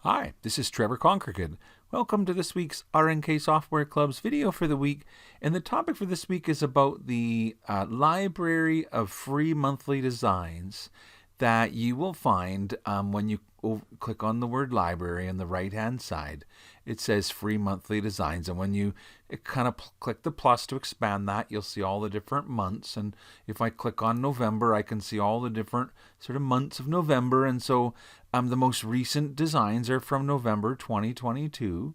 Hi, this is Trevor Conquergood. Welcome to this week's RNK Software Club's video for the week. And the topic for this week is about the library of free monthly designs that you will find when you click on the word library on the right hand side. It says free monthly designs, and when you kind of click the plus to expand that, you'll see all the different months. And if I click on November, I can see all the different sort of months of November. And so the most recent designs are from November 2022.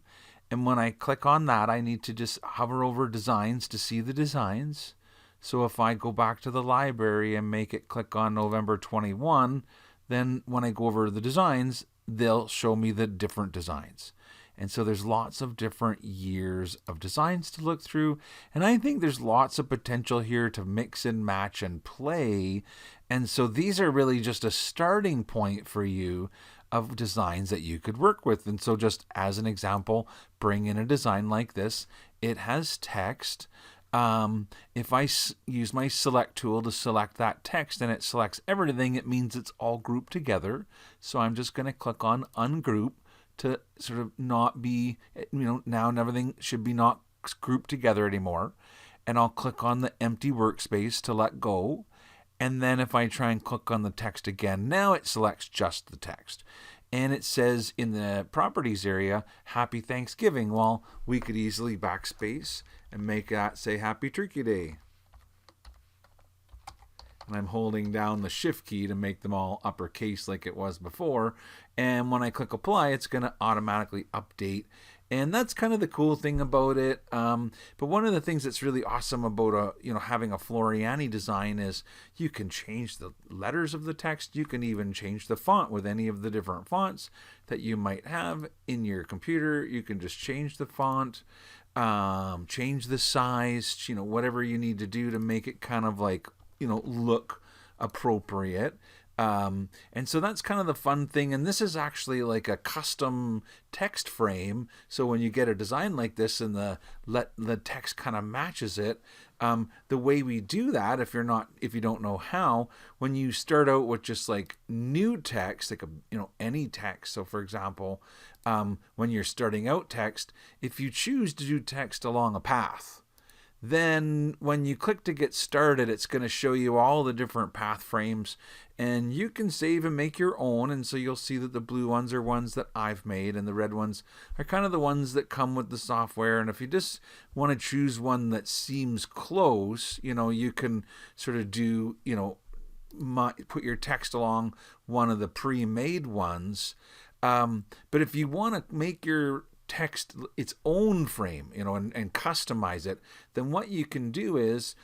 And when I click on that, I need to just hover over designs to see the designs. So if I go back to the library and make it click on November 21, then when I go over the designs, they'll show me the different designs. And so there's lots of different years of designs to look through. And I think there's lots of potential here to mix and match and play. And so these are really just a starting point for you of designs that you could work with. And so just as an example, bring in a design like this. It has text. If I use my select tool to select that text and it selects everything, it means it's all grouped together. So I'm just going to click on ungroup to sort of not be, now everything should be not grouped together anymore. And I'll click on the empty workspace to let go. And then if I try and click on the text again, now it selects just the text. And it says in the properties area, Happy Thanksgiving. Well, we could easily backspace and make that say Happy Turkey Day. And I'm holding down the shift key to make them all uppercase like it was before. And when I click apply, it's going to automatically update. And that's kind of the cool thing about it. But one of the things that's really awesome about having a Floriani design is you can change the letters of the text. You can even change the font with any of the different fonts that you might have in your computer. You can just change the font, change the size, whatever you need to do to make it kind of like, look appropriate. And so that's kind of the fun thing. And this is actually like a custom text frame. So when you get a design like this and the text kind of matches it, the way we do that, if you don't know how, when you start out with just like new text, like any text. So for example, when you're starting out text, if you choose to do text along a path, then when you click to get started, it's going to show you all the different path frames, and you can save and make your own. And so you'll see that the blue ones are ones that I've made, and the red ones are kind of the ones that come with the software. And if you just want to choose one that seems close, you can sort of do, put your text along one of the pre-made ones. But if you want to make your text its own frame, and customize it, then what you can do is,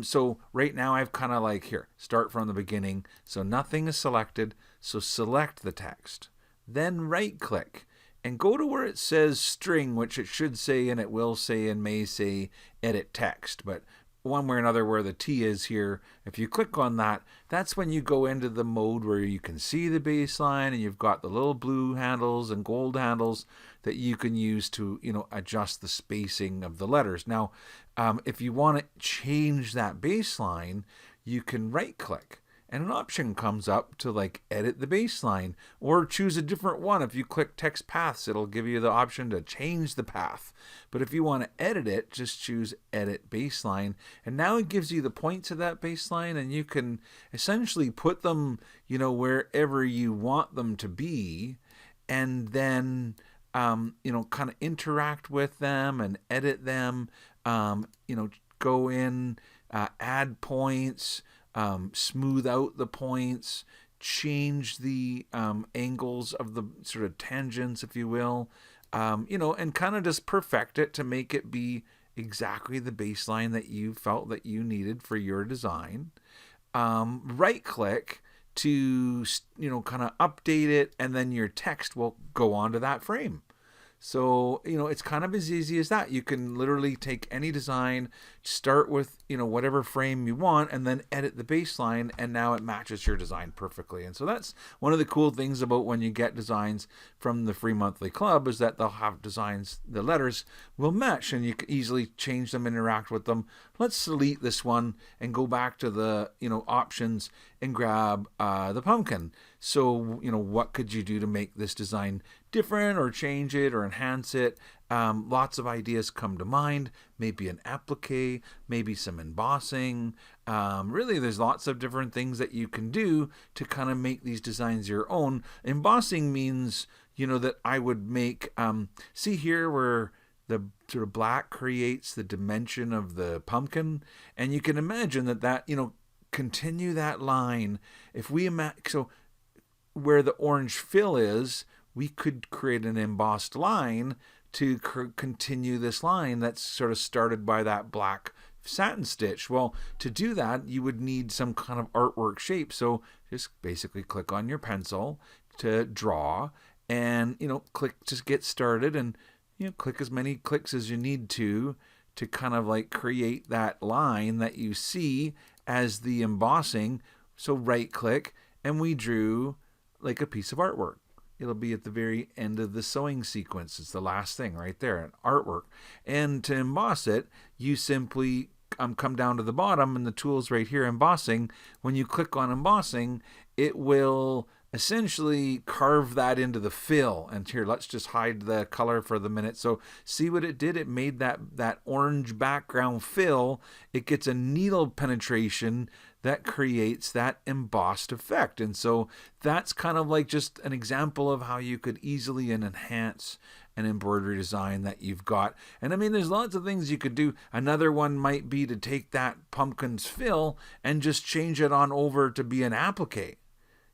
so right now I've kind of like start from the beginning. So nothing is selected. So select the text, then right click and go to where it says string, which it should say, and it will say, and may say edit text. But one way or another, where the T is here, if you click on that, that's when you go into the mode where you can see the baseline, and you've got the little blue handles and gold handles that you can use to adjust the spacing of the letters. Now, if you want to change that baseline, you can right click and an option comes up to like edit the baseline or choose a different one. If you click text paths, it'll give you the option to change the path. But if you want to edit it, just choose edit baseline. And now it gives you the points of that baseline, and you can essentially put them, wherever you want them to be, and then kind of interact with them and edit them, go in, add points, smooth out the points, change the angles of the sort of tangents, if you will, and kind of just perfect it to make it be exactly the baseline that you felt that you needed for your design. Right click to, kind of update it, and then your text will go onto that frame. So, it's kind of as easy as that. You can literally take any design, start with, whatever frame you want, and then edit the baseline, and now it matches your design perfectly. And so that's one of the cool things about when you get designs from the free monthly club, is that they'll have designs, the letters will match, and you can easily change them, interact with them. Let's delete this one and go back to the, options and grab the pumpkin. So, what could you do to make this design different or change it or enhance it? Lots of ideas come to mind. Maybe an applique, maybe some embossing. Really, there's lots of different things that you can do to kind of make these designs your own. Embossing means, that I would make, see here where the sort of black creates the dimension of the pumpkin. And you can imagine that, continue that line. If we so where the orange fill is, we could create an embossed line to continue this line that's sort of started by that black satin stitch. Well, to do that, you would need some kind of artwork shape. So just basically click on your pencil to draw and, click to get started, and click as many clicks as you need to kind of like create that line that you see as the embossing. So right click, and we drew like a piece of artwork. It'll be at the very end of the sewing sequence. It's the last thing right there, an artwork. And to emboss it, you simply come down to the bottom, and the tool's right here, embossing. When you click on embossing, it will essentially carve that into the fill. And here, let's just hide the color for the minute. So see what it did? It made that orange background fill. It gets a needle penetration that creates that embossed effect. And so that's kind of like just an example of how you could easily enhance an embroidery design that you've got. And I mean, there's lots of things you could do. Another one might be to take that pumpkin's fill and just change it on over to be an applique.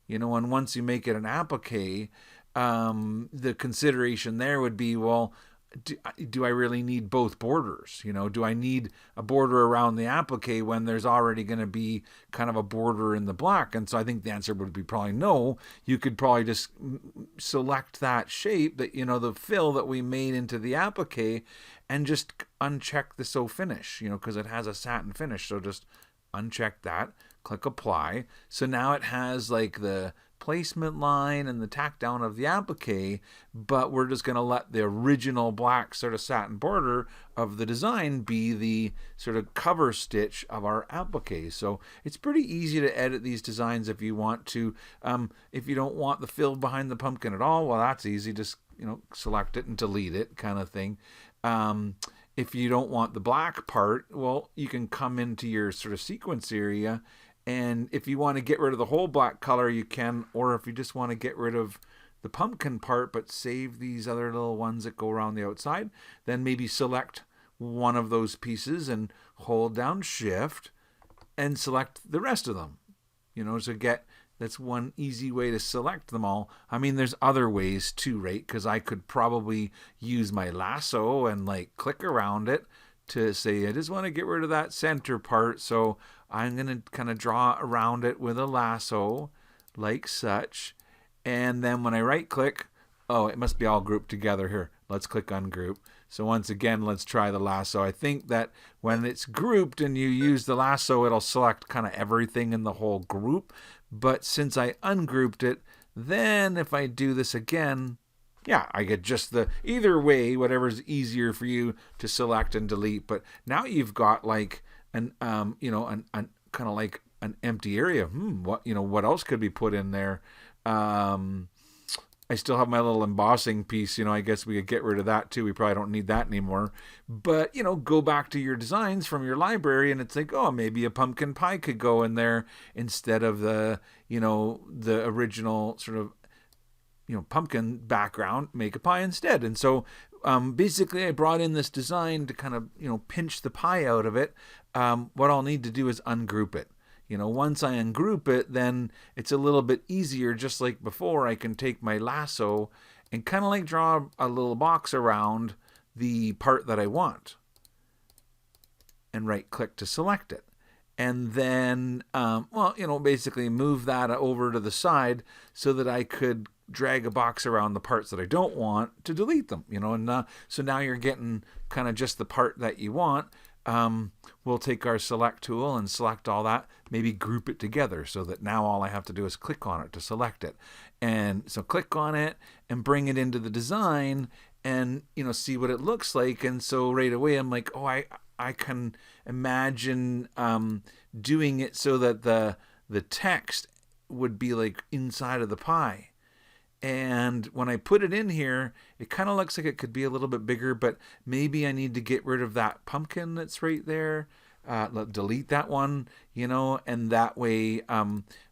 And once you make it an applique, the consideration there would be, well, do I really need both borders? Do I need a border around the applique when there's already going to be kind of a border in the black? And so I think the answer would be probably no. You could probably just select that shape, that the fill that we made into the applique, and just uncheck the sew finish, because it has a satin finish. So just uncheck that, click apply. So now it has like the placement line and the tack down of the applique, but we're just going to let the original black sort of satin border of the design be the sort of cover stitch of our applique. So it's pretty easy to edit these designs if you want to. If you don't want the fill behind the pumpkin at all, well, that's easy. Just select it and delete it, kind of thing. If you don't want the black part, well, you can come into your sort of sequence area, and if you want to get rid of the whole black color, you can, or if you just want to get rid of the pumpkin part but save these other little ones that go around the outside, then maybe select one of those pieces and hold down Shift and select the rest of them. That's one easy way to select them all. I mean, there's other ways too, right? Because I could probably use my lasso and like click around it to say, I just want to get rid of that center part. So I'm going to kind of draw around it with a lasso like such. And then when I right click, oh, it must be all grouped together here. Let's click on group. So once again, let's try the lasso. I think that when it's grouped and you use the lasso, it'll select kind of everything in the whole group. But since I ungrouped it, then if I do this again, yeah, I get just either way, whatever's easier for you to select and delete. But now you've got like an kind of like an empty area. What else could be put in there? I still have my little embossing piece. I guess we could get rid of that too. We probably don't need that anymore. But, go back to your designs from your library, and it's like, oh, maybe a pumpkin pie could go in there instead of the original sort of, pumpkin background. Make a pie instead. And so basically I brought in this design to kind of, pinch the pie out of it. What I'll need to do is ungroup it. Once I ungroup it, then it's a little bit easier. Just like before, I can take my lasso and kind of like draw a little box around the part that I want and right click to select it. And then, basically move that over to the side so that I could drag a box around the parts that I don't want to delete them, and so now you're getting kind of just the part that you want. We'll take our select tool and select all that, maybe group it together so that now all I have to do is click on it to select it. And so click on it and bring it into the design and, see what it looks like. And so right away I'm like, oh, I can imagine doing it so that the text would be like inside of the pie. And when I put it in here, it kind of looks like it could be a little bit bigger, but maybe I need to get rid of that pumpkin that's right there. Delete that one, and that way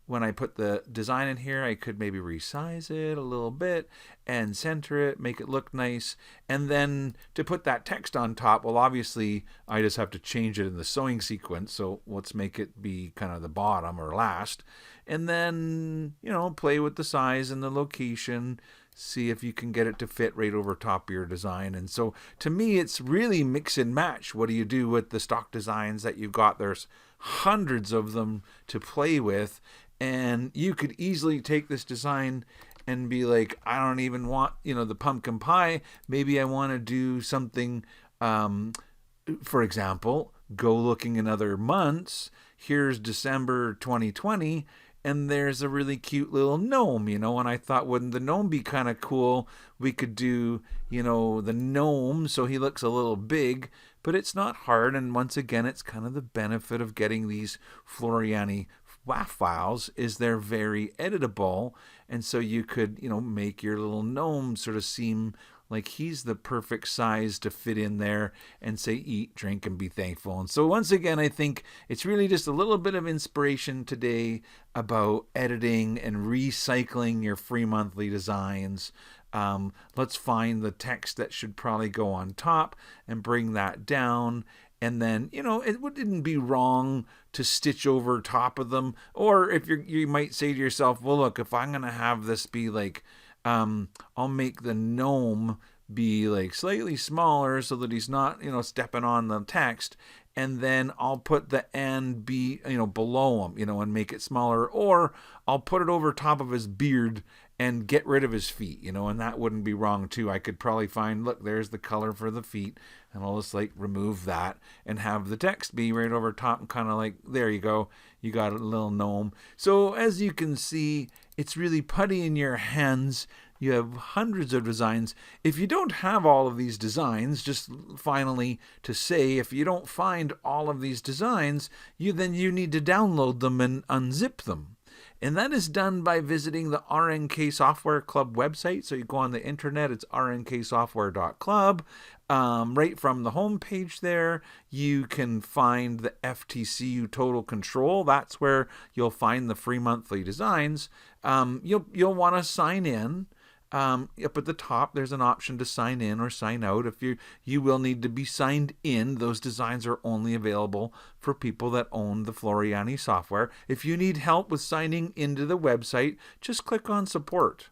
when I put the design in here, I could maybe resize it a little bit and center it, make it look nice. And then to put that text on top, well, obviously I just have to change it in the sewing sequence. So let's make it be kind of the bottom or last. And then, play with the size and the location, see if you can get it to fit right over top of your design. And so to me, it's really mix and match. What do you do with the stock designs that you've got? There's hundreds of them to play with. And you could easily take this design and be like, I don't even want, the pumpkin pie. Maybe I want to do something, for example, go looking in other months. Here's December 2020. And there's a really cute little gnome, and I thought, wouldn't the gnome be kind of cool? We could do, the gnome so he looks a little big, but it's not hard. And once again, it's kind of the benefit of getting these Floriani WAF files is they're very editable. And so you could, make your little gnome sort of seem like he's the perfect size to fit in there and say, eat, drink, and be thankful. And so once again, I think it's really just a little bit of inspiration today about editing and recycling your free monthly designs. Let's find the text that should probably go on top and bring that down. And then, it wouldn't be wrong to stitch over top of them. Or if you might say to yourself, well, look, if I'm going to have this be like, I'll make the gnome be like slightly smaller so that he's not, stepping on the text. And then I'll put the end be, below him, and make it smaller. Or I'll put it over top of his beard and get rid of his feet, and that wouldn't be wrong too. I could probably find, look, there's the color for the feet, and I'll just remove that and have the text be right over top and kind of like, there you go. You got a little gnome. So as you can see, it's really putty in your hands. You have hundreds of designs. If you don't have all of these designs, just finally to say, if you don't find all of these designs, then you need to download them and unzip them. And that is done by visiting the RNK Software Club website. So you go on the internet, it's rnksoftware.club. Right from the homepage there, you can find the FTCU Total Control. That's where you'll find the free monthly designs. You'll want to sign in. Up at the top, there's an option to sign in or sign out. If you will need to be signed in. Those designs are only available for people that own the Floriani software. If you need help with signing into the website, just click on support.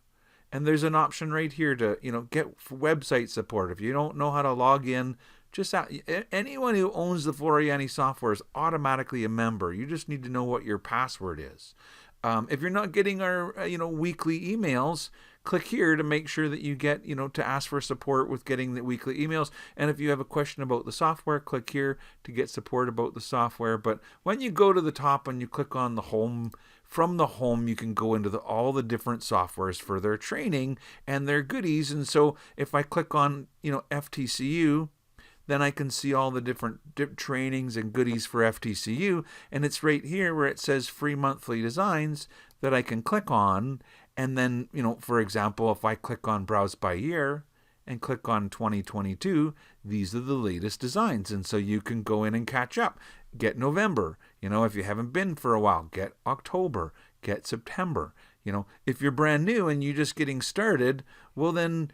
And there's an option right here to, get website support. If you don't know how to log in, just anyone who owns the Floriani software is automatically a member. You just need to know what your password is. If you're not getting our, weekly emails, click here to make sure that you get, to ask for support with getting the weekly emails. And if you have a question about the software, click here to get support about the software. But when you go to the top and you click on the home, from the home, you can go into all the different softwares for their training and their goodies. And so if I click on, FTCU, then I can see all the different trainings and goodies for FTCU. And it's right here where it says free monthly designs that I can click on. And then, for example, if I click on browse by year and click on 2022, these are the latest designs. And so you can go in and catch up. Get November. If you haven't been for a while, get October, get September. If you're brand new and you're just getting started, well then,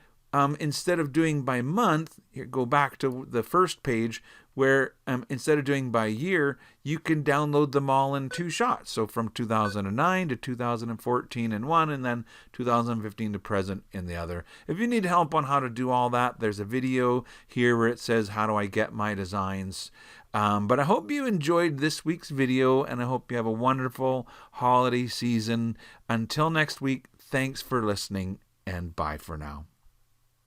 instead of doing by month, here, go back to the first page where instead of doing by year, you can download them all in two shots. So from 2009 to 2014 in one, and then 2015 to present in the other. If you need help on how to do all that, there's a video here where it says, how do I get my designs? But I hope you enjoyed this week's video, and I hope you have a wonderful holiday season. Until next week, thanks for listening, and bye for now.